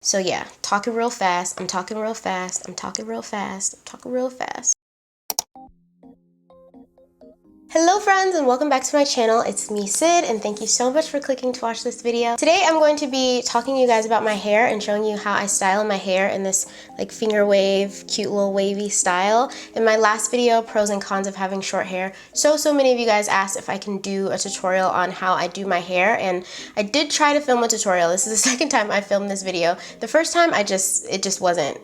So yeah, talking real fast, I'm talking real fast, I'm talking real fast, I'm talking real fast. Hello friends and welcome back to my channel. It's me, Sid, and thank you so much for clicking to watch this video. Today I'm going to be talking to you guys about my hair and showing you how I style my hair in this like finger wave, cute little wavy style. In my last video, pros and cons of having short hair, so many of you guys asked if I can do a tutorial on how I do my hair, and I did try to film a tutorial. This is the second time I filmed this video. The first time it just wasn't.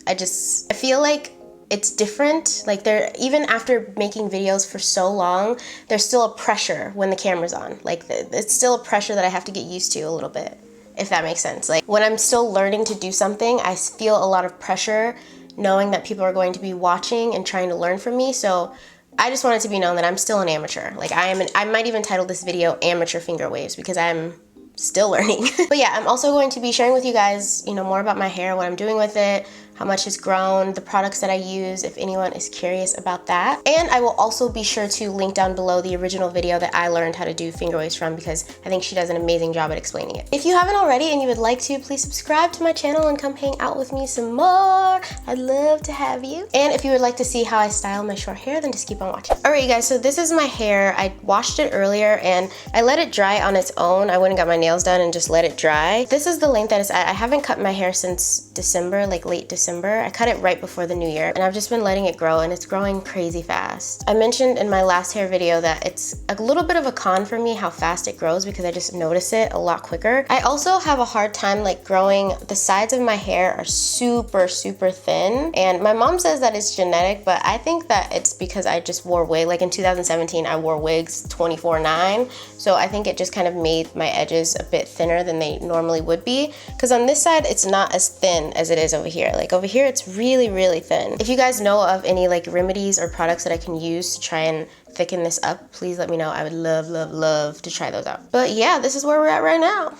I feel like it's different. Like even after making videos for so long, there's still a pressure when the camera's on. Like it's still a pressure that I have to get used to a little bit, if that makes sense. Like when I'm still learning to do something, I feel a lot of pressure knowing that people are going to be watching and trying to learn from me. So I just want it to be known that I'm still an amateur. Like I might even title this video Amateur Finger Waves because I'm still learning. But yeah, I'm also going to be sharing with you guys, more about my hair, what I'm doing with it, how much it's grown, the products that I use, if anyone is curious about that. And I will also be sure to link down below the original video that I learned how to do finger waves from, because I think she does an amazing job at explaining it. If you haven't already and you would like to, please subscribe to my channel and come hang out with me some more. I'd love to have you. And if you would like to see how I style my short hair, then just keep on watching. Alright you guys, so this is my hair. I washed it earlier and I let it dry on its own. I went and got my nails done and just let it dry. This is the length that it's at. I haven't cut my hair since December, like late December. I cut it right before the new year and I've just been letting it grow, and it's growing crazy fast. I mentioned in my last hair video that it's a little bit of a con for me how fast it grows because I just notice it a lot quicker. I also have a hard time like growing. The sides of my hair are super thin, and my mom says that it's genetic, but I think that it's because I just wore wig. Like in 2017 I wore wigs 24/9, so I think it just kind of made my edges a bit thinner than they normally would be, because on this side it's not as thin as it is over here. Like over here it's really thin. If you guys know of any like remedies or products that I can use to try and thicken this up, please let me know. I would love to try those out. But yeah, this is where we're at right now.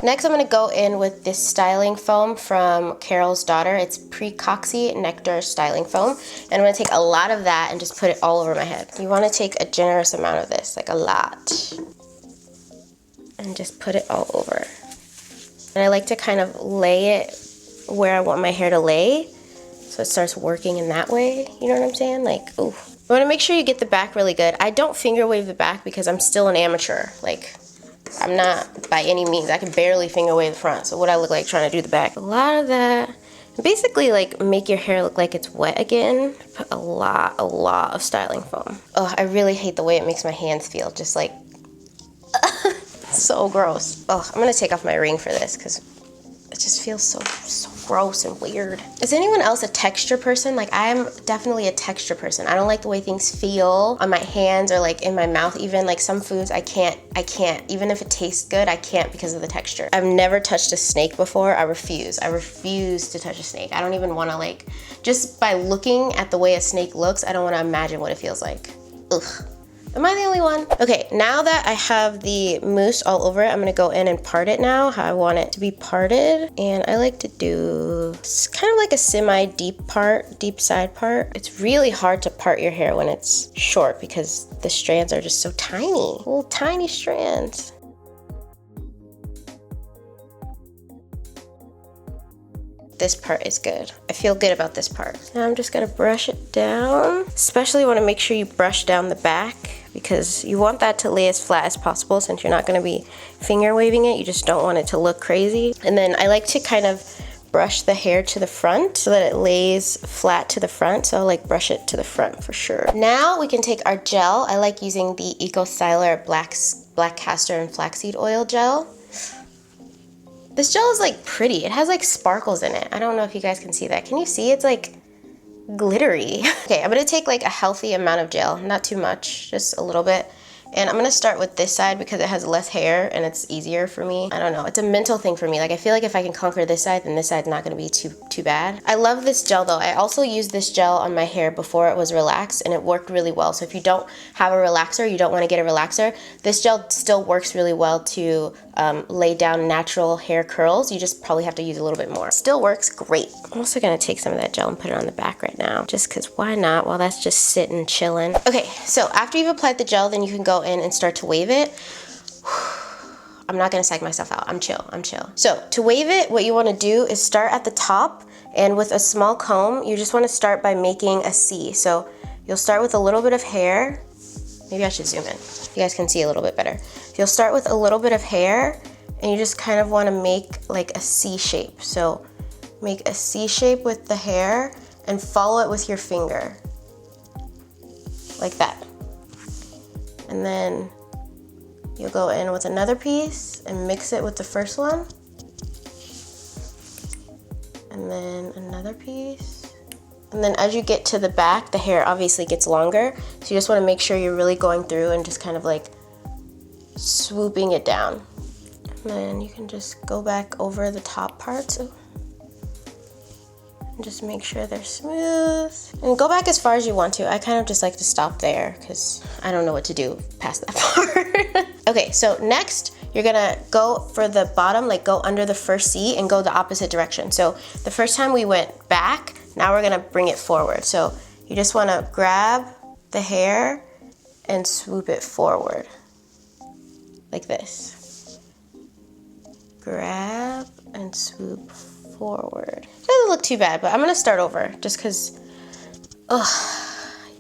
Next, I'm going to go in with this styling foam from Carol's Daughter. It's Precoxy Nectar Styling Foam. And I'm going to take a lot of that and just put it all over my head. You want to take a generous amount of this, like a lot. And just put it all over. And I like to kind of lay it where I want my hair to lay, so it starts working in that way. You know what I'm saying? Like, ooh. You want to make sure you get the back really good. I don't finger wave the back because I'm still an amateur. Like, I'm not by any means. I can barely finger wave the front. So what I look like trying to do the back. A lot of that. Basically, like, make your hair look like it's wet again. Put a lot of styling foam. Oh, I really hate the way it makes my hands feel. Just like, so gross. Oh, I'm gonna take off my ring for this because it just feels so gross and weird. Is anyone else a texture person? Like, I am definitely a texture person. I don't like the way things feel on my hands or like in my mouth even. Like some foods I can't, even if it tastes good, I can't because of the texture. I've never touched a snake before. I refuse to touch a snake. I don't even wanna, like, just by looking at the way a snake looks, I don't wanna imagine what it feels like. Ugh. Am I the only one? Okay, now that I have the mousse all over it, I'm gonna go in and part it now, how I want it to be parted. And I like to do, it's kind of like a semi-deep part, deep side part. It's really hard to part your hair when it's short because the strands are just so tiny, little tiny strands. This part is good. I feel good about this part. Now I'm just gonna brush it down. Especially want to make sure you brush down the back because you want that to lay as flat as possible since you're not gonna be finger waving it. You just don't want it to look crazy. And then I like to kind of brush the hair to the front so that it lays flat to the front. So I'll like brush it to the front for sure. Now we can take our gel. I like using the Eco Styler black castor and flaxseed oil gel. This gel is like pretty. It has like sparkles in it. I don't know if you guys can see that. Can you see? It's like glittery. Okay, I'm gonna take like a healthy amount of gel, not too much, just a little bit. And I'm gonna start with this side because it has less hair and it's easier for me. I don't know, it's a mental thing for me. Like I feel like if I can conquer this side, then this side's not gonna be too bad. I love this gel though. I also used this gel on my hair before it was relaxed and it worked really well. So if you don't have a relaxer, you don't wanna get a relaxer, this gel still works really well to lay down natural hair curls. You just probably have to use a little bit more. Still works great. I'm also gonna take some of that gel and put it on the back right now, just cause why not, while that's just sitting, chilling. Okay, so after you've applied the gel, then you can go in and start to wave it. I'm not gonna psych myself out. I'm chill, I'm chill. So to wave it, what you wanna do is start at the top, and with a small comb, you just wanna start by making a C. So you'll start with a little bit of hair. Maybe I should zoom in. You guys can see a little bit better. You'll start with a little bit of hair, and you just kind of wanna make like a C shape. So make a C shape with the hair and follow it with your finger. Like that. And then you'll go in with another piece and mix it with the first one. And then another piece. And then as you get to the back, the hair obviously gets longer. So you just want to make sure you're really going through and just kind of like swooping it down. And then you can just go back over the top parts. And just make sure they're smooth. And go back as far as you want to. I kind of just like to stop there because I don't know what to do past that part. Okay, so next you're gonna go for the bottom, like go under the first C and go the opposite direction. So the first time we went back, now we're gonna bring it forward. So you just wanna grab the hair and swoop it forward. Like this. Grab and swoop forward. It doesn't look too bad, but I'm gonna start over just because,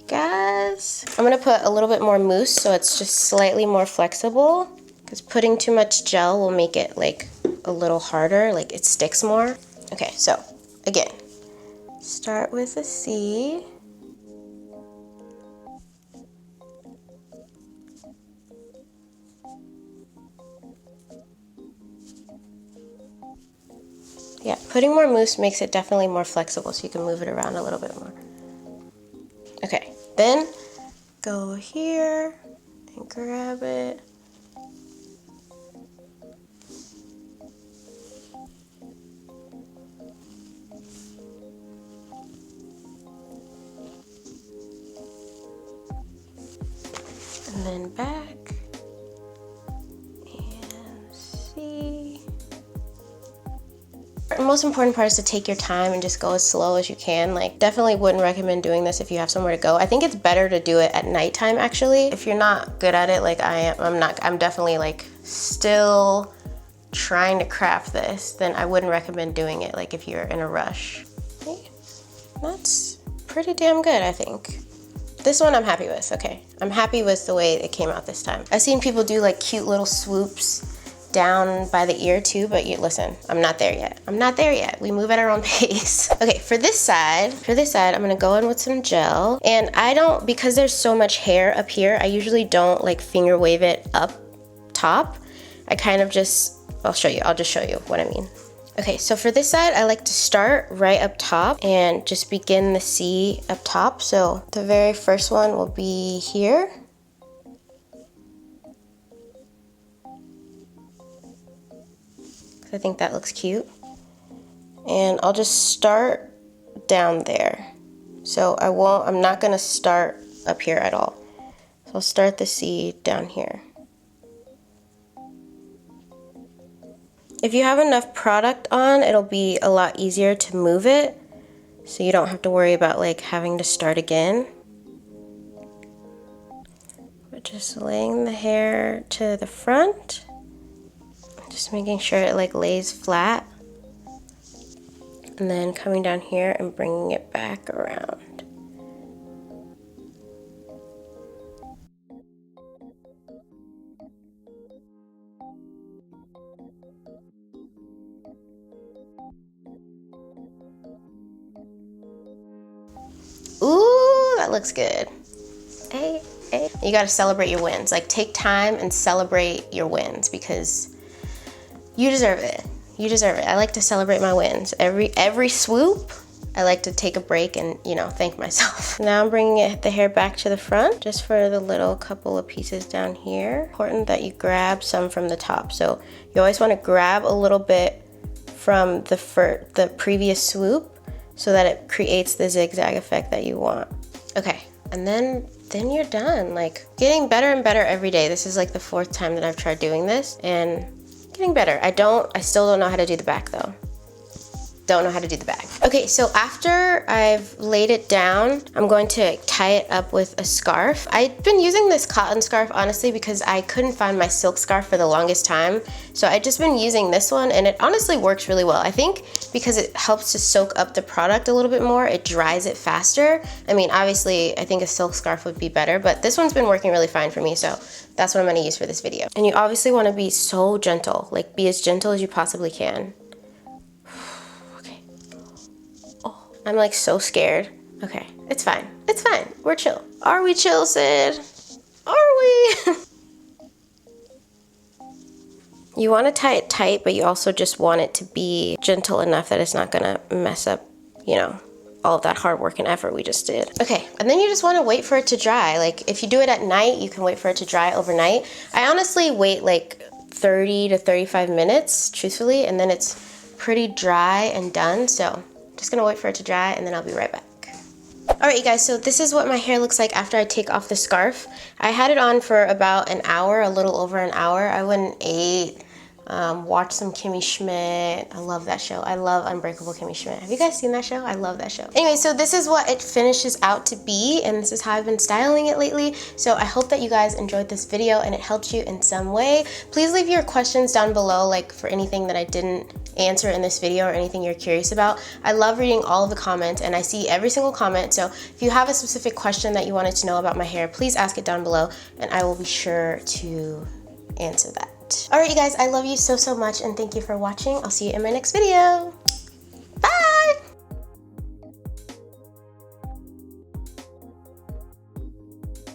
guys. I'm gonna put a little bit more mousse so it's just slightly more flexible, because putting too much gel will make it like a little harder, like it sticks more. Okay, so again, start with a C. Yeah, putting more mousse makes it definitely more flexible so you can move it around a little bit more. Okay, then go here and grab it. And then back and see. The most important part is to take your time and just go as slow as you can. Like, definitely wouldn't recommend doing this if you have somewhere to go. I think it's better to do it at nighttime actually. If you're not good at it like I am, I'm definitely like still trying to craft this, then I wouldn't recommend doing it like if you're in a rush. Okay. That's pretty damn good, I think. This one I'm happy with, okay. I'm happy with the way it came out this time. I've seen people do like cute little swoops down by the ear too, but listen, I'm not there yet. I'm not there yet. We move at our own pace. Okay, for this side, I'm gonna go in with some gel. And I don't, because there's so much hair up here, I usually don't like finger wave it up top. I kind of just, I'll just show you what I mean. Okay, so for this side, I like to start right up top and just begin the C up top. So the very first one will be here. I think that looks cute. And I'll just start down there. So I'm not gonna start up here at all. So I'll start the C down here. If you have enough product on, it'll be a lot easier to move it. So you don't have to worry about like having to start again. But just laying the hair to the front. Just making sure it like lays flat, and then coming down here and bringing it back around. Ooh, that looks good. Hey, hey. You gotta celebrate your wins. Like, take time and celebrate your wins because you deserve it. You deserve it. I like to celebrate my wins. Every swoop, I like to take a break and, you know, thank myself. Now I'm bringing the hair back to the front just for the little couple of pieces down here. Important that you grab some from the top. So you always want to grab a little bit from the previous swoop so that it creates the zigzag effect that you want. Okay, and then you're done. Like, getting better and better every day. This is like the 4th time that I've tried doing this and getting better. I still don't know how to do the back though. don't know how to do the bag. Okay, so after I've laid it down, I'm going to tie it up with a scarf. I've been using this cotton scarf honestly because I couldn't find my silk scarf for the longest time. So I've just been using this one and it honestly works really well. I think because it helps to soak up the product a little bit more, it dries it faster. I mean, obviously I think a silk scarf would be better, but this one's been working really fine for me, so that's what I'm gonna use for this video. And you obviously wanna be so gentle, like be as gentle as you possibly can. I'm like so scared. Okay, it's fine. It's fine. We're chill. Are we chill, Sid? Are we? You want to tie it tight, but you also just want it to be gentle enough that it's not gonna mess up, you know, all of that hard work and effort we just did. Okay, and then you just want to wait for it to dry. Like if you do it at night, you can wait for it to dry overnight. I honestly wait like 30 to 35 minutes, truthfully, and then it's pretty dry and done, so just gonna wait for it to dry and then I'll be right back. Alright you guys, so this is what my hair looks like after I take off the scarf. I had it on for about an hour, a little over an hour. I went and ate, watched some Kimmy Schmidt. I love that show. I love Unbreakable Kimmy Schmidt. Have you guys seen that show? I love that show. Anyway, so this is what it finishes out to be, and this is how I've been styling it lately. So I hope that you guys enjoyed this video and it helped you in some way. Please leave your questions down below, like for anything that I didn't answer in this video or anything you're curious about. I love reading all of the comments and I see every single comment, so if you have a specific question that you wanted to know about my hair, please ask it down below and I will be sure to answer that. Alright you guys, I love you so much and thank you for watching. I'll see you in my next video.